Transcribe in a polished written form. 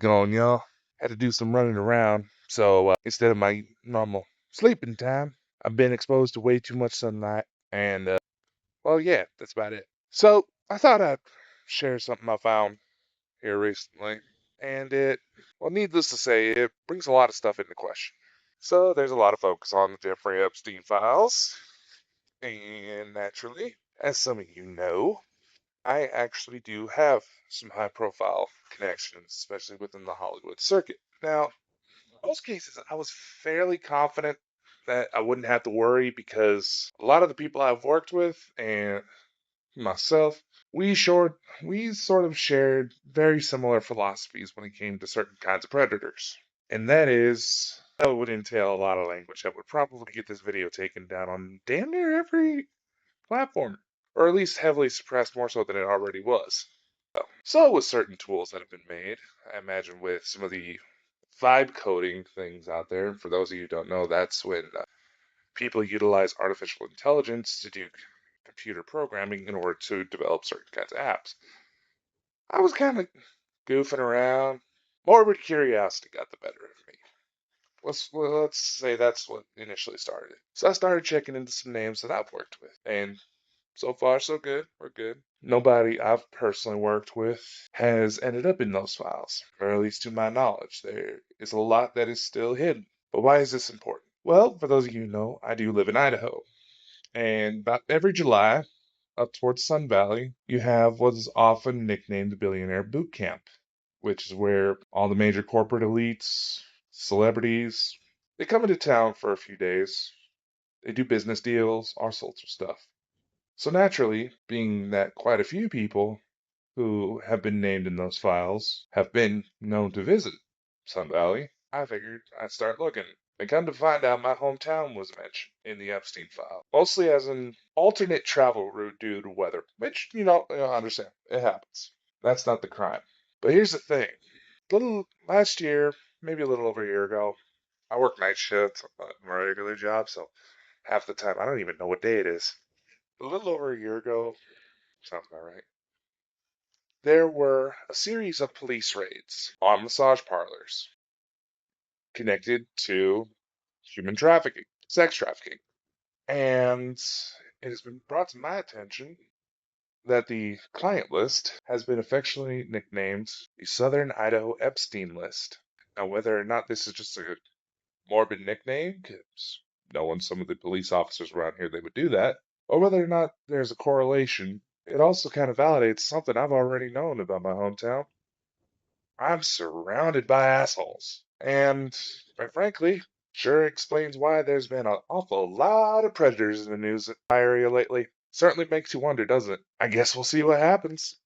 going, y'all? Had to do some running around, so instead of my normal sleeping time, I've been exposed to way too much sunlight, and well, yeah, that's about it. So I thought I'd share something I found here recently, and well, needless to say, it brings a lot of stuff into question. So there's a lot of focus on the Jeffrey Epstein files, and naturally, as some of you know, I actually do have some high profile connections, especially within the Hollywood circuit. Now, in most cases, I was fairly confident that I wouldn't have to worry because a lot of the people I've worked with and myself, we sort of shared very similar philosophies when it came to certain kinds of predators. And that is, that would entail a lot of language that would probably get this video taken down on damn near every platform, or at least heavily suppressed more so than it already was. So with certain tools that have been made, I imagine with some of the vibe coding things out there, for those of you who don't know, that's when people utilize artificial intelligence to do computer programming in order to develop certain kinds of apps. I was kind of goofing around. Morbid curiosity got the better of me. Let's say that's what initially started it. So I started checking into some names that I've worked with, and so far, so good. We're good. Nobody I've personally worked with has ended up in those files, or at least to my knowledge. There is a lot that is still hidden. But why is this important? Well, for those of you who know, I do live in Idaho. And about every July, up towards Sun Valley, you have what is often nicknamed the Billionaire Boot Camp, which is where all the major corporate elites, celebrities, they come into town for a few days. They do business deals, all sorts of stuff. So naturally, being that quite a few people who have been named in those files have been known to visit Sun Valley, I figured I'd start looking. And come to find out, my hometown was mentioned in the Epstein file, mostly as an alternate travel route due to weather, which, I understand. It happens. That's not the crime. But here's the thing. Little last year, maybe a little over a year ago, I work night shift at my regular job, so half the time I don't even know what day it is. A little over a year ago, sounds about right, there were a series of police raids on massage parlors connected to human trafficking, sex trafficking. And it has been brought to my attention that the client list has been affectionately nicknamed the Southern Idaho Epstein list. Now, whether or not this is just a morbid nickname, because knowing some of the police officers around here, they would do that, or whether or not there's a correlation, it also kind of validates something I've already known about my hometown. I'm surrounded by assholes. And, quite frankly, sure explains why there's been an awful lot of predators in the news in my area lately. Certainly makes you wonder, doesn't it? I guess we'll see what happens.